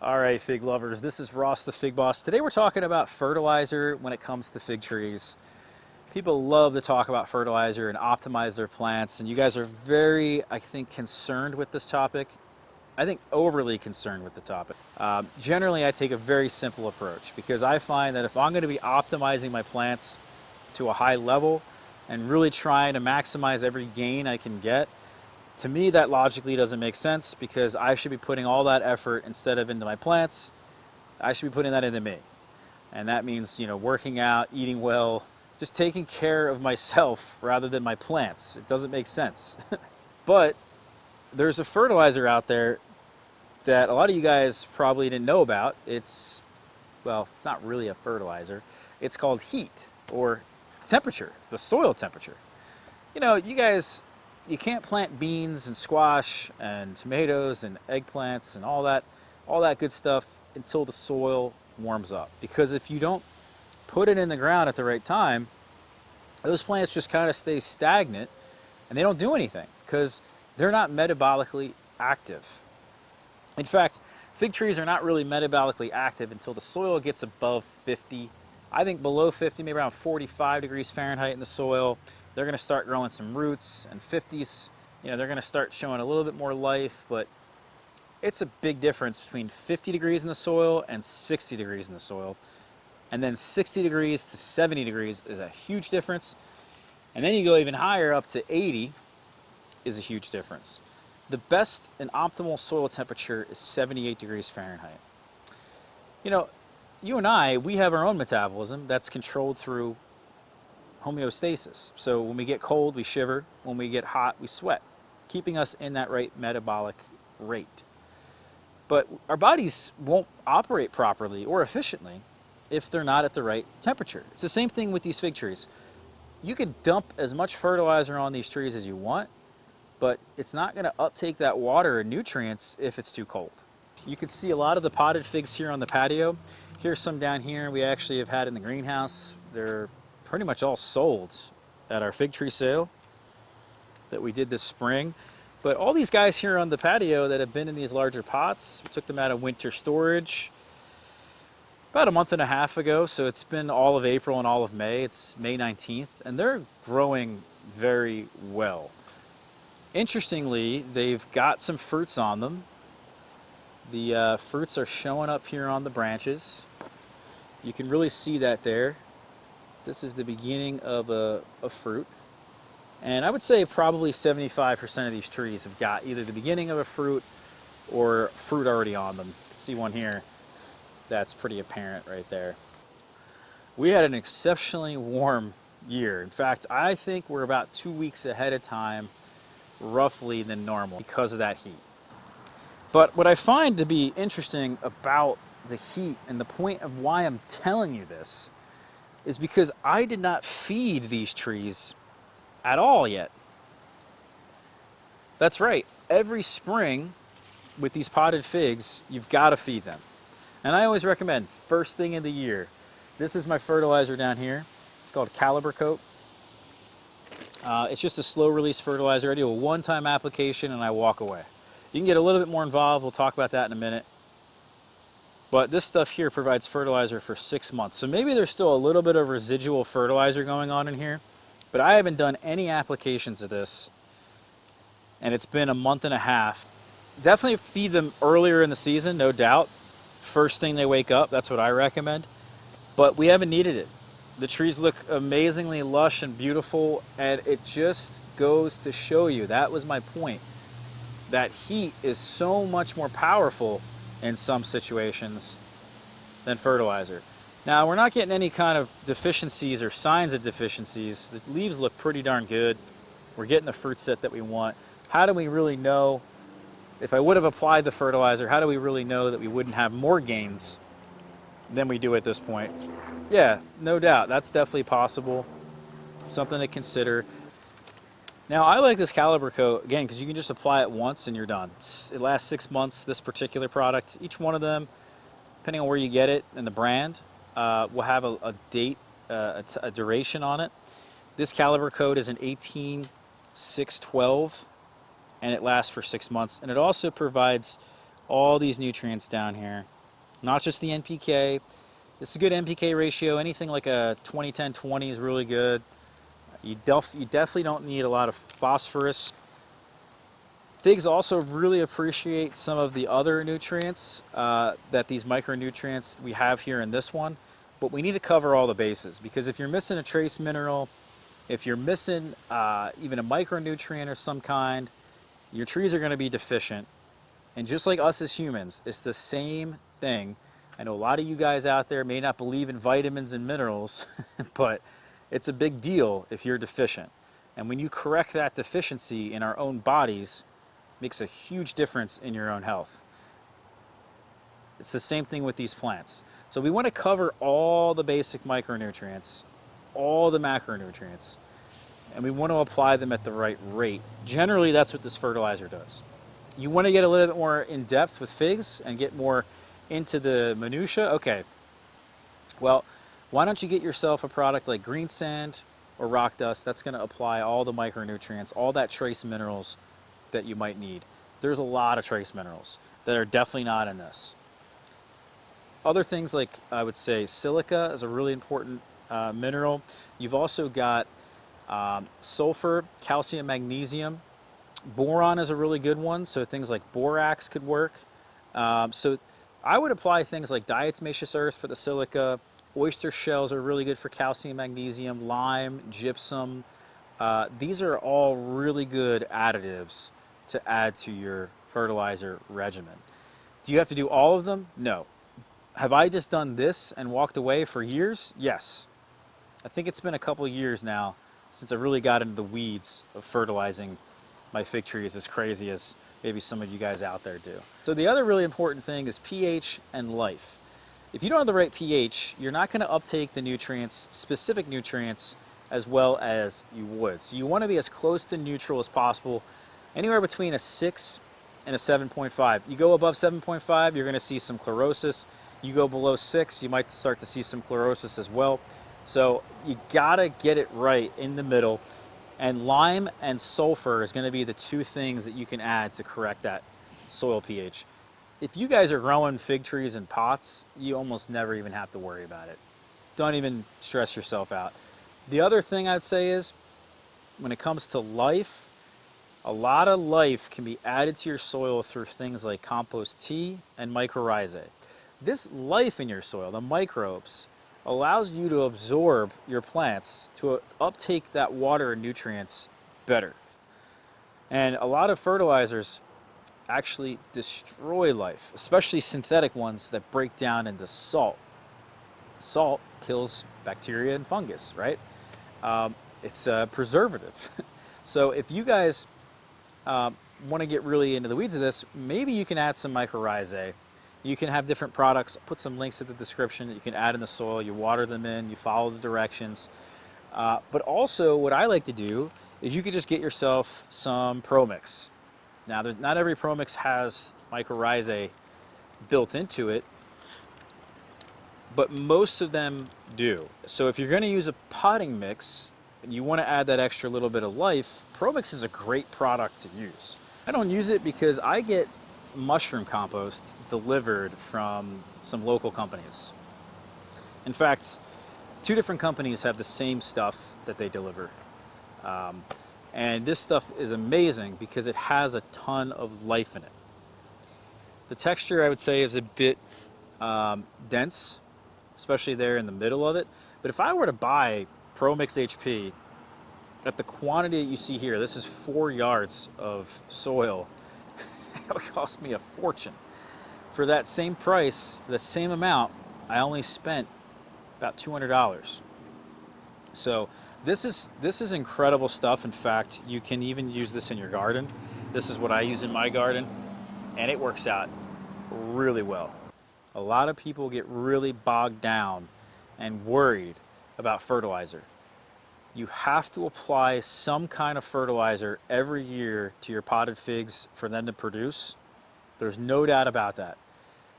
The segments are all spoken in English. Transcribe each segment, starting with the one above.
All right, fig lovers, this is Ross the Fig Boss. Today we're talking about fertilizer when it comes to fig trees. People love to talk about fertilizer and optimize their plants, and you guys are very, I think, concerned with this topic. I think overly concerned with the topic. Generally, I take a very simple approach because I find that if I'm going to be optimizing my plants to a high level and really trying to maximize every gain I can get, to me, that logically doesn't make sense because I should be putting all that effort instead of into my plants. I should be putting that into me. And that means, working out, eating well, just taking care of myself rather than my plants. It doesn't make sense. But there's a fertilizer out there that a lot of you guys probably didn't know about. It's not really a fertilizer. It's called heat or temperature, the soil temperature. You guys, you can't plant beans and squash and tomatoes and eggplants and all that good stuff until the soil warms up. Because if you don't put it in the ground at the right time, those plants just kind of stay stagnant and they don't do anything because they're not metabolically active. In fact, fig trees are not really metabolically active until the soil gets above 50. I think below 50, maybe around 45 degrees Fahrenheit in the soil, they're going to start growing some roots. And 50s, they're going to start showing a little bit more life, but it's a big difference between 50 degrees in the soil and 60 degrees in the soil. And then 60 degrees to 70 degrees is a huge difference. And then you go even higher, up to 80 is a huge difference. The best and optimal soil temperature is 78 degrees Fahrenheit. You and I, we have our own metabolism that's controlled through homeostasis. So when we get cold, we shiver. When we get hot, we sweat, keeping us in that right metabolic rate. But our bodies won't operate properly or efficiently if they're not at the right temperature. It's the same thing with these fig trees. You can dump as much fertilizer on these trees as you want, but it's not going to uptake that water and nutrients if it's too cold. You can see a lot of the potted figs here on the patio. Here's some down here we actually have had in the greenhouse. They're pretty much all sold at our fig tree sale that we did this spring. But all these guys here on the patio that have been in these larger pots, we took them out of winter storage about a month and a half ago. So it's been all of April and all of May. It's May 19th, and they're growing very well. Interestingly, they've got some fruits on them. The fruits are showing up here on the branches. You can really see that there. This is the beginning of a fruit. And I would say probably 75% of these trees have got either the beginning of a fruit or fruit already on them. You can see one here that's pretty apparent right there. We had an exceptionally warm year. In fact, I think we're about 2 weeks ahead of time roughly than normal because of that heat. But what I find to be interesting about the heat and the point of why I'm telling you this is because I did not feed these trees at all yet. That's right. Every spring with these potted figs, you've got to feed them. And I always recommend first thing of the year. This is my fertilizer down here. It's called Coat. It's just a slow release fertilizer. I do a one-time application and I walk away. You can get a little bit more involved. We'll talk about that in a minute. But this stuff here provides fertilizer for 6 months. So maybe there's still a little bit of residual fertilizer going on in here, but I haven't done any applications of this and it's been a month and a half. Definitely feed them earlier in the season, no doubt. First thing they wake up, that's what I recommend. But we haven't needed it. The trees look amazingly lush and beautiful, and it just goes to show you, that was my point, that heat is so much more powerful in some situations than fertilizer. Now, we're not getting any kind of deficiencies or signs of deficiencies. The leaves look pretty darn good. We're getting the fruit set that we want. How do we really know, if I would have applied the fertilizer, how do we really know that we wouldn't have more gains than we do at this point? Yeah, no doubt. That's definitely possible. Something to consider. Now, I like this Coat, again, because you can just apply it once and you're done. It lasts 6 months, this particular product. Each one of them, depending on where you get it and the brand, will have a date, a duration on it. This Coat is an 18612, and it lasts for 6 months. And it also provides all these nutrients down here, not just the NPK. It's a good NPK ratio. Anything like a 20-10-20 is really good. You definitely don't need a lot of phosphorus. Figs also really appreciate some of the other nutrients that these micronutrients we have here in this one, but we need to cover all the bases, because if you're missing a trace mineral, if you're missing even a micronutrient of some kind, your trees are going to be deficient. And just like us as humans, it's the same thing. I know a lot of you guys out there may not believe in vitamins and minerals, but it's a big deal if you're deficient. And when you correct that deficiency in our own bodies, it makes a huge difference in your own health. It's the same thing with these plants. So we want to cover all the basic micronutrients, all the macronutrients, and we want to apply them at the right rate. Generally, that's what this fertilizer does. You want to get a little bit more in depth with figs and get more into the minutia? Okay, well, why don't you get yourself a product like green sand or rock dust? That's going to apply all the micronutrients, all that trace minerals that you might need. There's a lot of trace minerals that are definitely not in this. Other things like, I would say, silica is a really important mineral. You've also got sulfur, calcium, magnesium. Boron is a really good one, so things like borax could work. So I would apply things like diatomaceous earth for the silica. Oyster shells are really good for calcium, magnesium, lime, gypsum. These are all really good additives to add to your fertilizer regimen. Do you have to do all of them? No. Have I just done this and walked away for years? Yes. I think it's been a couple of years now since I really got into the weeds of fertilizing my fig trees as crazy as maybe some of you guys out there do. So the other really important thing is pH and life. If you don't have the right pH, you're not going to uptake the nutrients, specific nutrients, as well as you would. So you want to be as close to neutral as possible, anywhere between a 6 and a 7.5. You go above 7.5, you're going to see some chlorosis. You go below 6, you might start to see some chlorosis as well. So you got to get it right in the middle. And lime and sulfur is going to be the two things that you can add to correct that soil pH. If you guys are growing fig trees in pots, you almost never even have to worry about it. Don't even stress yourself out. The other thing I'd say is, when it comes to life, a lot of life can be added to your soil through things like compost tea and mycorrhizae. This life in your soil, the microbes, allows you to absorb your plants to uptake that water and nutrients better. And a lot of fertilizers actually destroy life, especially synthetic ones that break down into salt. Salt kills bacteria and fungus, right? It's a preservative. So if you guys want to get really into the weeds of this, maybe you can add some mycorrhizae. You can have different products. I'll put some links in the description that you can add in the soil. You water them in, you follow the directions. But also what I like to do is you could just get yourself some Pro Mix. Now, not every Pro Mix has mycorrhizae built into it, but most of them do. So if you're going to use a potting mix and you want to add that extra little bit of life, Pro Mix is a great product to use. I don't use it because I get mushroom compost delivered from some local companies. In fact, 2 different companies have the same stuff that they deliver. And this stuff is amazing because it has a ton of life in it. The texture, I would say, is a bit dense, especially there in the middle of it. But if I were to buy Pro Mix HP at the quantity that you see here, this is 4 yards of soil, that would cost me a fortune. For that same price, the same amount, I only spent about $200. So this is incredible stuff. In fact, you can even use this in your garden. This is what I use in my garden, and it works out really well. A lot of people get really bogged down and worried about fertilizer. You have to apply some kind of fertilizer every year to your potted figs for them to produce. There's no doubt about that.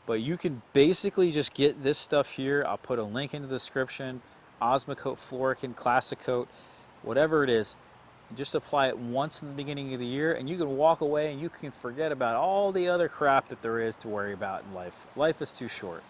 But you can basically just get this stuff here. I'll put a link in the description. Osmocote, Florican, Classic Coat, whatever it is. Just apply it once in the beginning of the year, and you can walk away and you can forget about all the other crap that there is to worry about in life. Life is too short.